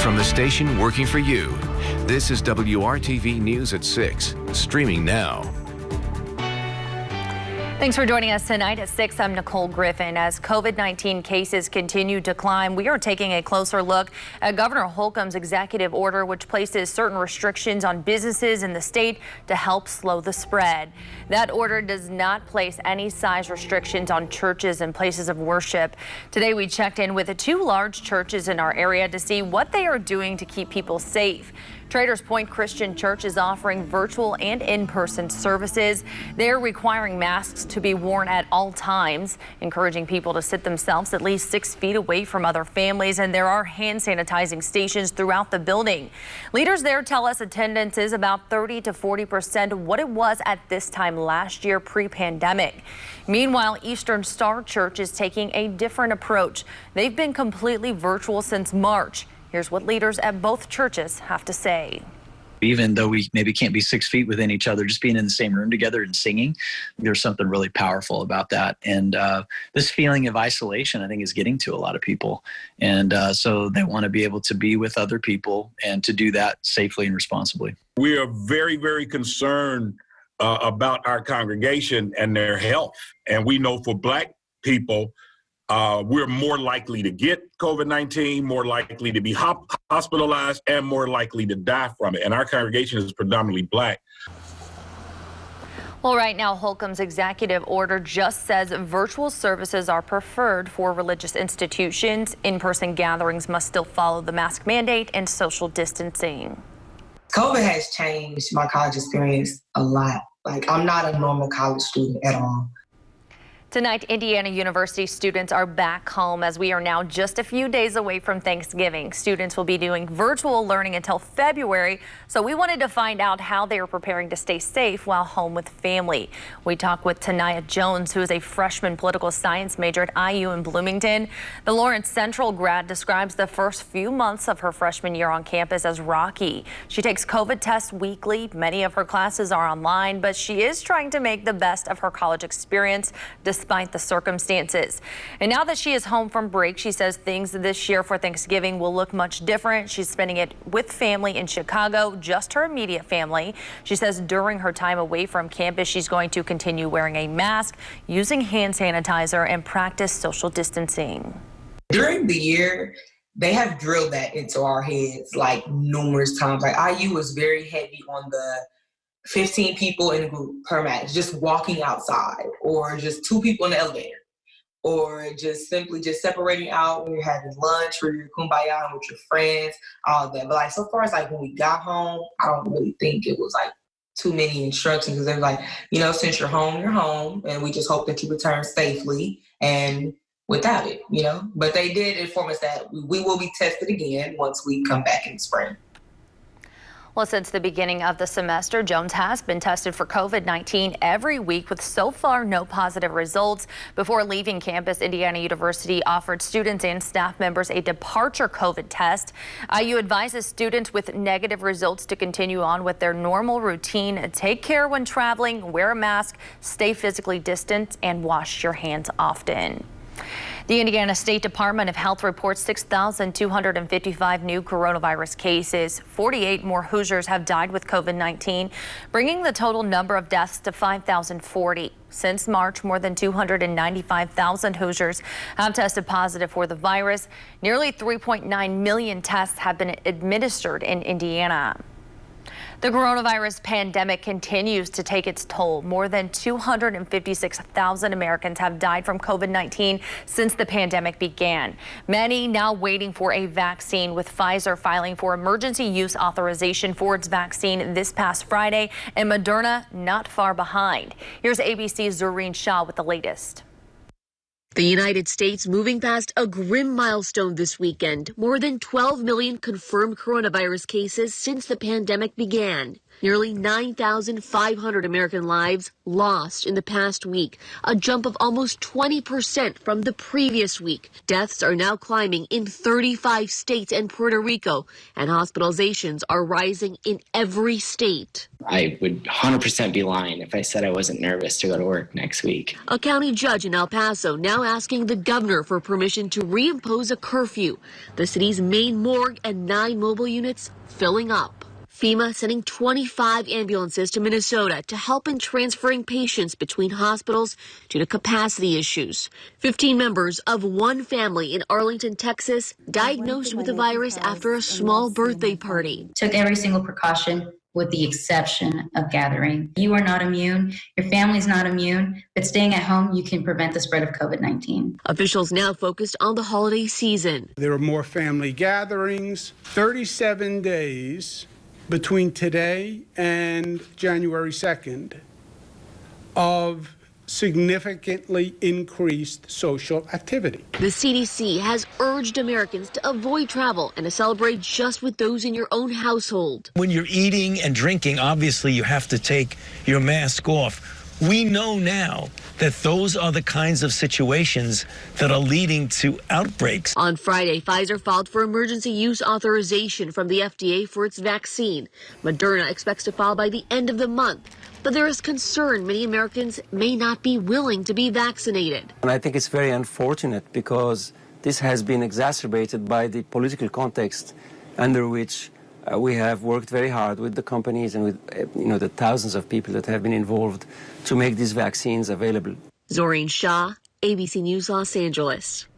from the station working for you. This is WRTV News at 6, streaming now. Thanks for joining us tonight at 6. I'm Nicole Griffin. As COVID-19 cases continue to climb, we are taking a closer look at Governor Holcomb's executive order, which places certain restrictions on businesses in the state to help slow the spread. That order does not place any size restrictions on churches and places of worship. Today, we checked in with the two large churches in our area to see what they are doing to keep people safe. Traders Point Christian Church is offering virtual and in-person services. They're requiring masks to be worn at all times, encouraging people to sit themselves at least 6 feet away from other families, and there are hand sanitizing stations throughout the building. Leaders there tell us attendance is about 30 to 40% of what it was at this time last year pre-pandemic. Meanwhile, Eastern Star Church is taking a different approach. They've been completely virtual since March. Here's what leaders at both churches have to say. Even though we maybe can't be 6 feet within each other, just being in the same room together and singing, there's something really powerful about that. And this feeling of isolation, I think, is getting to a lot of people. And so they want to be able to be with other people and to do that safely and responsibly. We are very, very concerned about our congregation and their health. And we know for Black people, we're more likely to get COVID-19, more likely to be hospitalized, and more likely to die from it. And our congregation is predominantly Black. Well, right now, Holcomb's executive order just says virtual services are preferred for religious institutions. In-person gatherings must still follow the mask mandate and social distancing. COVID has changed my college experience a lot. Like, I'm not a normal college student at all. Tonight, Indiana University students are back home as we are now just a few days away from Thanksgiving. Students will be doing virtual learning until February, so we wanted to find out how they are preparing to stay safe while home with family. We talked with Tanaya Jones, who is a freshman political science major at IU in Bloomington. The Lawrence Central grad describes the first few months of her freshman year on campus as rocky. She takes COVID tests weekly. Many of her classes are online, but she is trying to make the best of her college experience despite the circumstances. And now that she is home from break, she says things this year for Thanksgiving will look much different. She's spending it with family in Chicago, just her immediate family. She says during her time away from campus, she's going to continue wearing a mask, using hand sanitizer, and practice social distancing. During the year, they have drilled that into our heads like numerous times. Like IU was very heavy on the 15 people in a group per match, just walking outside, or just 2 people in the elevator, or just simply just separating out when you're having lunch or you're kumbaya with your friends, all of that. But like, so far as like when we got home, I don't really think it was like too many instructions, because they were like, you know, since you're home, and we just hope that you return safely and without it, you know. But they did inform us that we will be tested again once we come back in the spring. Well, since the beginning of the semester, Jones has been tested for COVID-19 every week with so far no positive results. Before leaving campus, Indiana University offered students and staff members a departure COVID test. IU advises students with negative results to continue on with their normal routine. Take care when traveling, wear a mask, stay physically distant, and wash your hands often. The Indiana State Department of Health reports 6,255 new coronavirus cases. 48 more Hoosiers have died with COVID-19, bringing the total number of deaths to 5,040. Since March, more than 295,000 Hoosiers have tested positive for the virus. Nearly 3.9 million tests have been administered in Indiana. The coronavirus pandemic continues to take its toll. More than 256,000 Americans have died from COVID-19 since the pandemic began. Many now waiting for a vaccine, with Pfizer filing for emergency use authorization for its vaccine this past Friday, and Moderna not far behind. Here's ABC's Zoreen Shah with the latest. The United States moving past a grim milestone this weekend. More than 12 million confirmed coronavirus cases since the pandemic began. Nearly 9,500 American lives lost in the past week, a jump of almost 20% from the previous week. Deaths are now climbing in 35 states and Puerto Rico, and hospitalizations are rising in every state. I would 100% be lying if I said I wasn't nervous to go to work next week. A county judge in El Paso now asking the governor for permission to reimpose a curfew. The city's main morgue and 9 mobile units filling up. FEMA sending 25 ambulances to Minnesota to help in transferring patients between hospitals due to capacity issues. 15 members of one family in Arlington, Texas, diagnosed with the virus after a small birthday party. Took every single precaution with the exception of gathering. You are not immune, your family's not immune, but staying at home, you can prevent the spread of COVID-19. Officials now focused on the holiday season. There are more family gatherings, 37 days between today and January 2nd of significantly increased social activity. The CDC has urged Americans to avoid travel and to celebrate just with those in your own household. When you're eating and drinking, obviously you have to take your mask off. We know now that those are the kinds of situations that are leading to outbreaks. On Friday, Pfizer filed for emergency use authorization from the FDA for its vaccine. Moderna expects to file by the end of the month. But there is concern many Americans may not be willing to be vaccinated. And I think it's very unfortunate because this has been exacerbated by the political context under which we have worked very hard with the companies and with the thousands of people that have been involved to make these vaccines available. Zoreen Shah, ABC News, Los Angeles.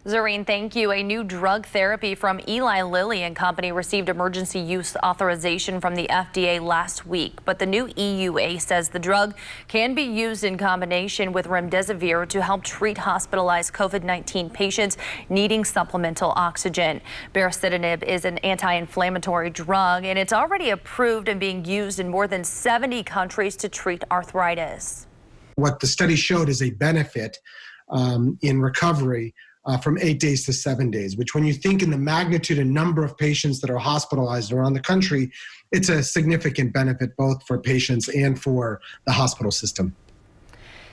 Zoreen, thank you. A new drug therapy from Eli Lilly and Company received emergency use authorization from the FDA last week. But the new EUA says the drug can be used in combination with remdesivir to help treat hospitalized COVID-19 patients needing supplemental oxygen. Baricitinib is an anti-inflammatory drug, and it's already approved and being used in more than 70 countries to treat arthritis. What the study showed is a benefit in recovery from 8 days to 7 days, which when you think in the magnitude and number of patients that are hospitalized around the country, it's a significant benefit both for patients and for the hospital system.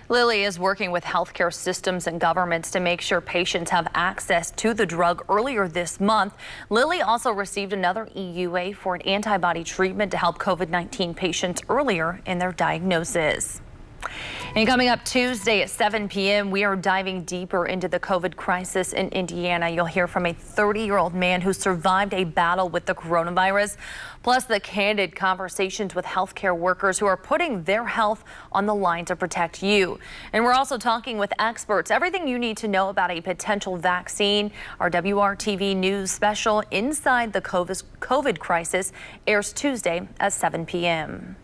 Lilly is working with healthcare systems and governments to make sure patients have access to the drug. Earlier this month, Lilly also received another EUA for an antibody treatment to help COVID-19 patients earlier in their diagnosis. And coming up Tuesday at 7 p.m., we are diving deeper into the COVID crisis in Indiana. You'll hear from a 30-year-old man who survived a battle with the coronavirus, plus the candid conversations with healthcare workers who are putting their health on the line to protect you. And we're also talking with experts, everything you need to know about a potential vaccine. Our WRTV News special, Inside the COVID Crisis, airs Tuesday at 7 p.m.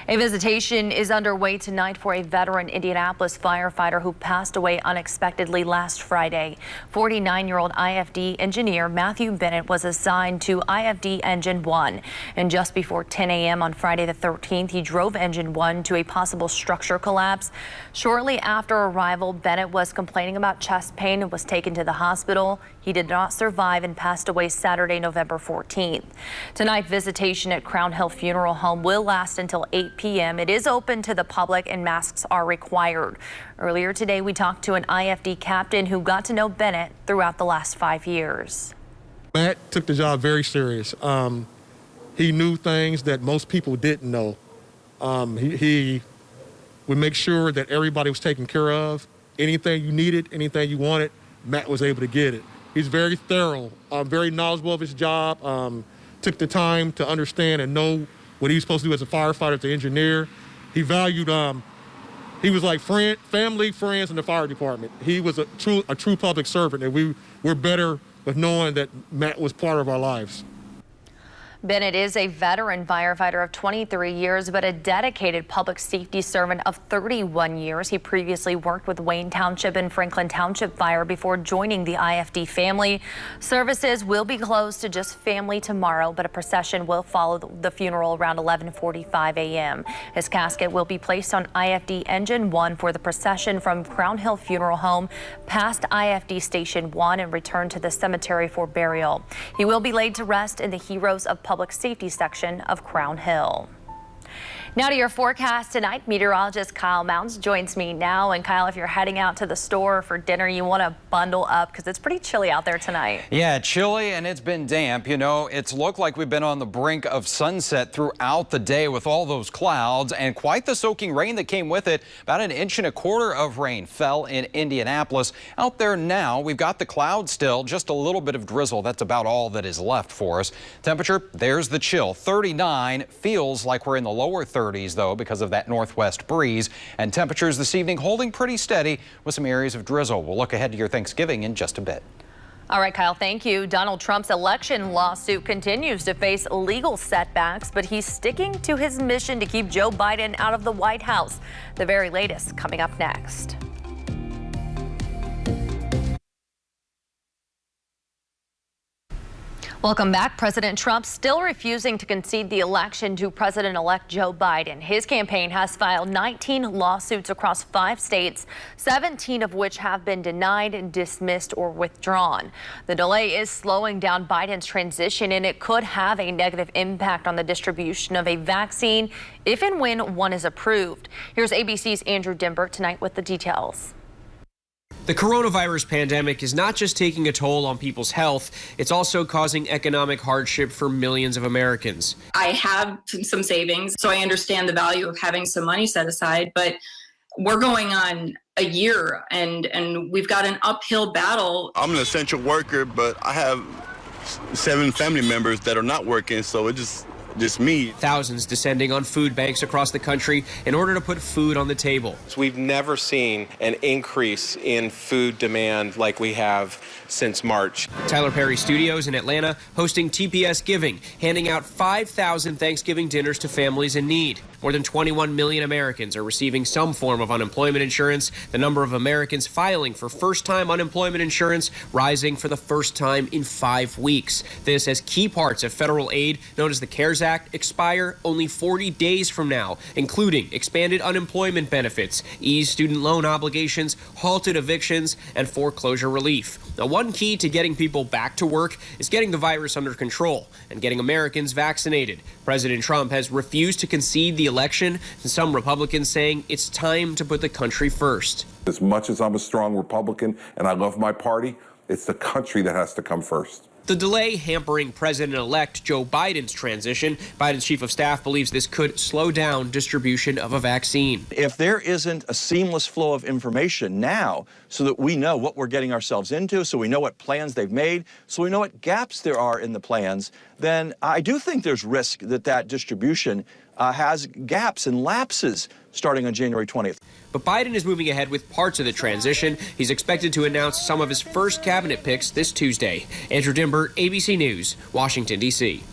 A visitation is underway tonight for a veteran Indianapolis firefighter who passed away unexpectedly last Friday. 49-year-old IFD engineer Matthew Bennett was assigned to IFD Engine 1. And just before 10 a.m. on Friday the 13th, he drove Engine 1 to a possible structure collapse. Shortly after arrival, Bennett was complaining about chest pain and was taken to the hospital. He did not survive and passed away Saturday, November 14th. Tonight, visitation at Crown Hill Funeral Home will last until 8 p.m. It is open to the public and masks are required. Earlier today, we talked to an IFD captain who got to know Bennett throughout the last 5 years. Matt took the job very serious. He knew things that most people didn't know. He would make sure that everybody was taken care of. Anything you needed, anything you wanted, Matt was able to get it. He's very thorough, very knowledgeable of his job, took the time to understand and know what he was supposed to do as a firefighter, as an engineer. He valued, he was like family, friends in the fire department. He was a true public servant, and we're better with knowing that Matt was part of our lives. Bennett is a veteran firefighter of 23 years, but a dedicated public safety servant of 31 years. He previously worked with Wayne Township and Franklin Township Fire before joining the IFD family. Services will be closed to just family tomorrow, but a procession will follow the funeral around 11:45 a.m. His casket will be placed on IFD Engine 1 for the procession from Crown Hill Funeral Home past IFD Station 1 and return to the cemetery for burial. He will be laid to rest in the Heroes of Public public safety section of Crown Hill. Now to your forecast tonight. Meteorologist Kyle Mounds joins me now. And Kyle, if you're heading out to the store for dinner, you want to bundle up because it's pretty chilly out there tonight. Yeah, chilly, and it's been damp. You know, it's looked like we've been on the brink of sunset throughout the day with all those clouds and quite the soaking rain that came with it. About 1.25 inches of rain fell in Indianapolis. Out there now, we've got the clouds still, just a little bit of drizzle. That's about all that is left for us. Temperature, there's the chill. 39, feels like we're in the lower 30s though because of that northwest breeze, and temperatures this evening holding pretty steady with some areas of drizzle. We'll look ahead to your Thanksgiving in just a bit. All right, Kyle, thank you. Donald Trump's election lawsuit continues to face legal setbacks, but he's sticking to his mission to keep Joe Biden out of the White House. The very latest coming up next. Welcome back. President Trump still refusing to concede the election to President-elect Joe Biden. His campaign has filed 19 lawsuits across 5 states, 17 of which have been denied, dismissed, or withdrawn. The delay is slowing down Biden's transition, and it could have a negative impact on the distribution of a vaccine if and when one is approved. Here's ABC's Andrew Dimbert tonight with the details. The coronavirus pandemic is not just taking a toll on people's health, it's also causing economic hardship for millions of Americans. I have some savings, so I understand the value of having some money set aside, but we're going on a year and we've got an uphill battle. I'm an essential worker, but I have 7 family members that are not working, so it's just me. Thousands descending on food banks across the country in order to put food on the table. So we've never seen an increase in food demand like we have since March. Tyler Perry Studios in Atlanta hosting TPS Giving, handing out 5,000 Thanksgiving dinners to families in need. More than 21 million Americans are receiving some form of unemployment insurance. The number of Americans filing for first-time unemployment insurance rising for the first time in 5 weeks. This as key parts of federal aid known as the CARES Act expire only 40 days from now, including expanded unemployment benefits, eased student loan obligations, halted evictions, and foreclosure relief. Now, one key to getting people back to work is getting the virus under control and getting Americans vaccinated. President Trump has refused to concede the election, and some Republicans saying it's time to put the country first. As much as I'm a strong Republican and I love my party, it's the country that has to come first. The delay hampering President-elect Joe Biden's transition. Biden's chief of staff believes this could slow down distribution of a vaccine. If there isn't a seamless flow of information now so that we know what we're getting ourselves into, so we know what plans they've made, so we know what gaps there are in the plans, then I do think there's risk that distribution has gaps and lapses starting on January 20th. But Biden is moving ahead with parts of the transition. He's expected to announce some of his first cabinet picks this Tuesday. Andrew Dimbert, ABC News, Washington, D.C.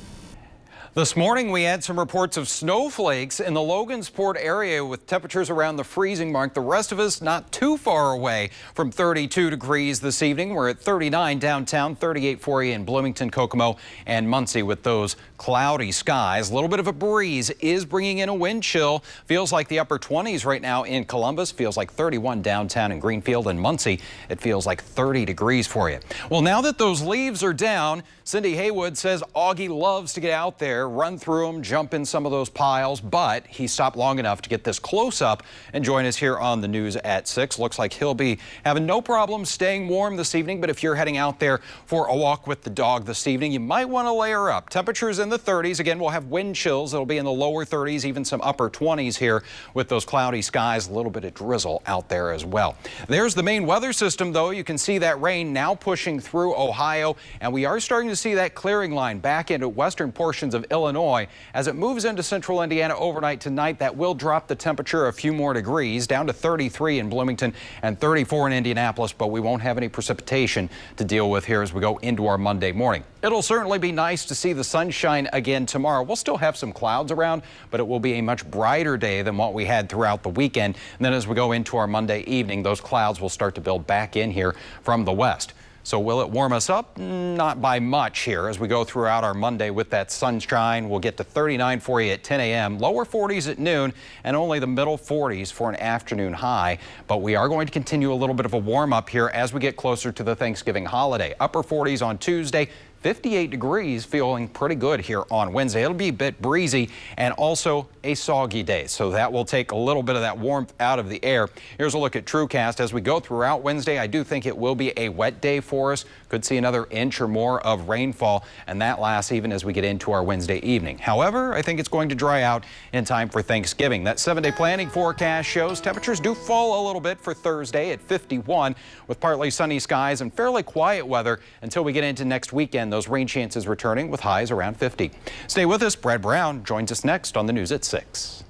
This morning, we had some reports of snowflakes in the Logansport area with temperatures around the freezing mark. The rest of us not too far away from 32 degrees this evening. We're at 39 downtown, 38 for you in Bloomington, Kokomo, and Muncie with those cloudy skies. A little bit of a breeze is bringing in a wind chill. Feels like the upper 20s right now in Columbus. Feels like 31 downtown in Greenfield and Muncie. It feels like 30 degrees for you. Well, now that those leaves are down, Cindy Haywood says Augie loves to get out there, run through them, jump in some of those piles, but he stopped long enough to get this close up and join us here on the news at 6. Looks like he'll be having no problem staying warm this evening, but if you're heading out there for a walk with the dog this evening, you might want to layer up. Temperatures in the 30s. Again, we'll have wind chills. It'll be in the lower 30s, even some upper 20s here with those cloudy skies, a little bit of drizzle out there as well. There's the main weather system, though. You can see that rain now pushing through Ohio, and we are starting to see that clearing line back into western portions of Illinois. As it moves into central Indiana overnight tonight, that will drop the temperature a few more degrees, down to 33 in Bloomington and 34 in Indianapolis, but we won't have any precipitation to deal with here as we go into our Monday morning. It'll certainly be nice to see the sunshine again tomorrow. We'll still have some clouds around, but it will be a much brighter day than what we had throughout the weekend. And then as we go into our Monday evening, those clouds will start to build back in here from the west. So will it warm us up? Not by much here as we go throughout our Monday with that sunshine. We'll get to 39 for you at 10 a.m., lower 40s at noon, and only the middle 40s for an afternoon high. But we are going to continue a little bit of a warm up here as we get closer to the Thanksgiving holiday. Upper 40s on Tuesday, 58 degrees, feeling pretty good here on Wednesday. It'll be a bit breezy and also a soggy day, so that will take a little bit of that warmth out of the air. Here's a look at TrueCast. As we go throughout Wednesday, I do think it will be a wet day for us. Could see another inch or more of rainfall, and that lasts even as we get into our Wednesday evening. However, I think it's going to dry out in time for Thanksgiving. That 7-day planning forecast shows temperatures do fall a little bit for Thursday at 51, with partly sunny skies and fairly quiet weather until we get into next weekend. Those rain chances returning with highs around 50. Stay with us. Brad Brown joins us next on the news at 6.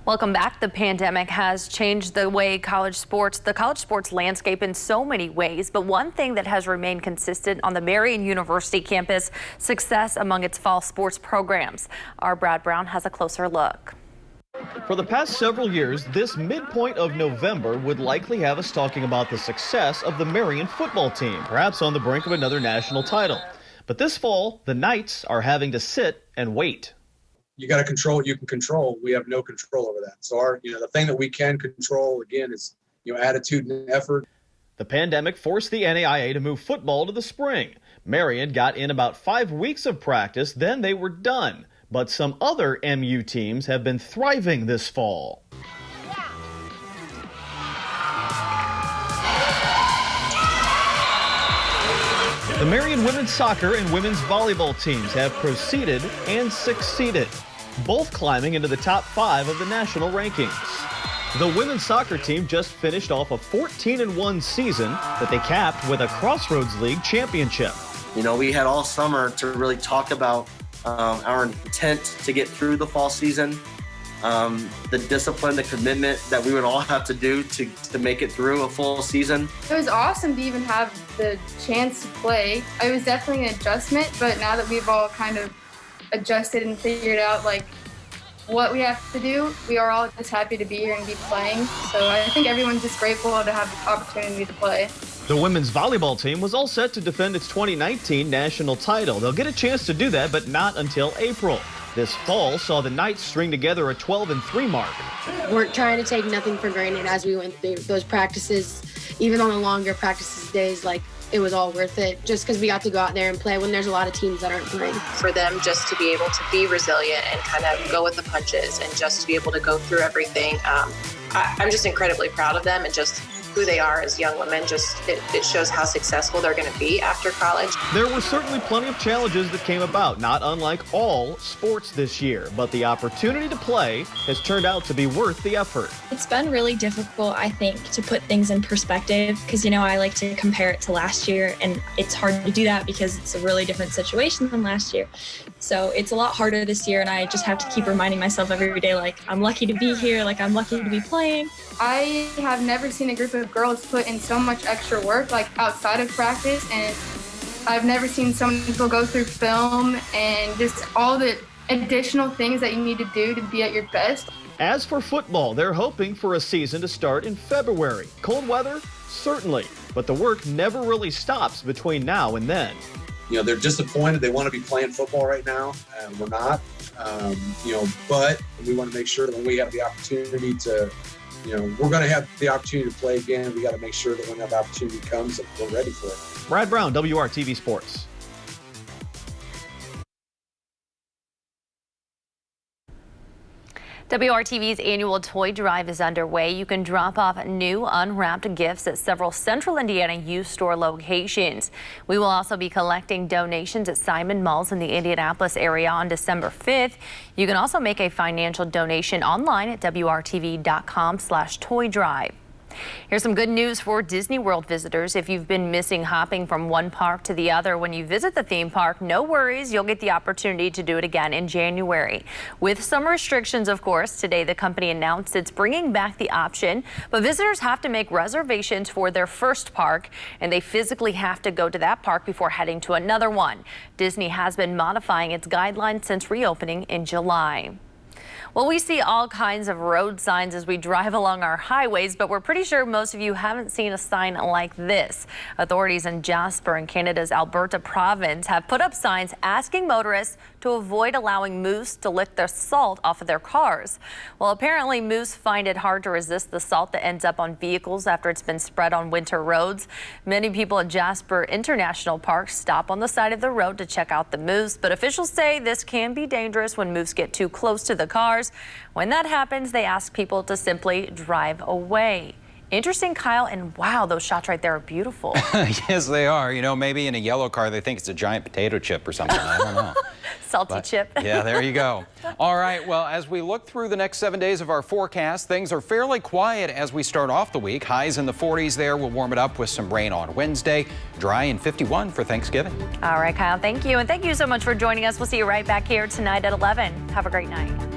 Welcome back. The pandemic has changed the way the college sports landscape in so many ways, but one thing that has remained consistent on the Marian University campus, success among its fall sports programs. Our Brad Brown has a closer look. For the past several years, this midpoint of November would likely have us talking about the success of the Marian football team, perhaps on the brink of another national title. But this fall, the Knights are having to sit and wait. You got to control what you can control. We have no control over that. So the thing that we can control, again, is, attitude and effort. The pandemic forced the NAIA to move football to the spring. Marian got in about 5 weeks of practice, then they were done. But some other MU teams have been thriving this fall. The Marian women's soccer and women's volleyball teams have proceeded and succeeded, both climbing into the top 5 of the national rankings. The women's soccer team just finished off a 14-1 season that they capped with a Crossroads League championship. We had all summer to really talk about our intent to get through the fall season, the discipline, the commitment that we would all have to do to make it through a full season. It was awesome to even have the chance to play. It was definitely an adjustment, but now that we've all kind of adjusted and figured out what we have to do, we are all just happy to be here and be playing. So I think everyone's just grateful to have the opportunity to play. The women's volleyball team was all set to defend its 2019 national title. They'll get a chance to do that, but not until April. This fall saw the Knights string together a 12-3 mark. We're trying to take nothing for granted as we went through those practices, even on the longer practices days, it was all worth it just because we got to go out there and play when there's a lot of teams that aren't playing. For them just to be able to be resilient and kind of go with the punches and just to be able to go through everything. I'm just incredibly proud of them and just who they are as young women. It shows how successful they're going to be after college. There were certainly plenty of challenges that came about, not unlike all sports this year, but the opportunity to play has turned out to be worth the effort. It's been really difficult, I think, to put things in perspective because, I like to compare it to last year, and it's hard to do that because it's a really different situation than last year. So it's a lot harder this year, and I just have to keep reminding myself every day, I'm lucky to be here, I'm lucky to be playing. I have never seen a group of girls put in so much extra work, outside of practice, and I've never seen so many people go through film and just all the additional things that you need to do to be at your best. As for football, they're hoping for a season to start in February. Cold weather? Certainly, but the work never really stops between now and then. They're disappointed. They want to be playing football right now, and we're not. But we want to make sure that when we have the opportunity to, we're going to have the opportunity to play again. We got to make sure that when that opportunity comes, that we're ready for it. Brad Brown, WRTV Sports. WRTV's annual toy drive is underway. You can drop off new unwrapped gifts at several Central Indiana youth store locations. We will also be collecting donations at Simon Malls in the Indianapolis area on December 5th. You can also make a financial donation online at WRTV.com/toy drive. Here's some good news for Disney World visitors. If you've been missing hopping from one park to the other when you visit the theme park, no worries. You'll get the opportunity to do it again in January. With some restrictions, of course. Today, the company announced it's bringing back the option, but visitors have to make reservations for their first park, and they physically have to go to that park before heading to another one. Disney has been modifying its guidelines since reopening in July. Well, we see all kinds of road signs as we drive along our highways, but we're pretty sure most of you haven't seen a sign like this. Authorities in Jasper in Canada's Alberta province have put up signs asking motorists to to avoid allowing moose to lick the salt off of their cars. Well, apparently moose find it hard to resist the salt that ends up on vehicles after it's been spread on winter roads. Many people at Jasper International Park stop on the side of the road to check out the moose, but officials say this can be dangerous when moose get too close to the cars. When that happens, they ask people to simply drive away. Interesting, Kyle, and wow, those shots right there are beautiful. Yes, they are. You know, maybe in a yellow car, they think it's a giant potato chip or something. I don't know. Salty chip. Yeah, there you go. All right, well, as we look through the next 7 days of our forecast, things are fairly quiet as we start off the week. Highs in the 40s there. We'll warm it up with some rain on Wednesday. Dry and 51 for Thanksgiving. All right, Kyle, thank you. And thank you so much for joining us. We'll see you right back here tonight at 11. Have a great night.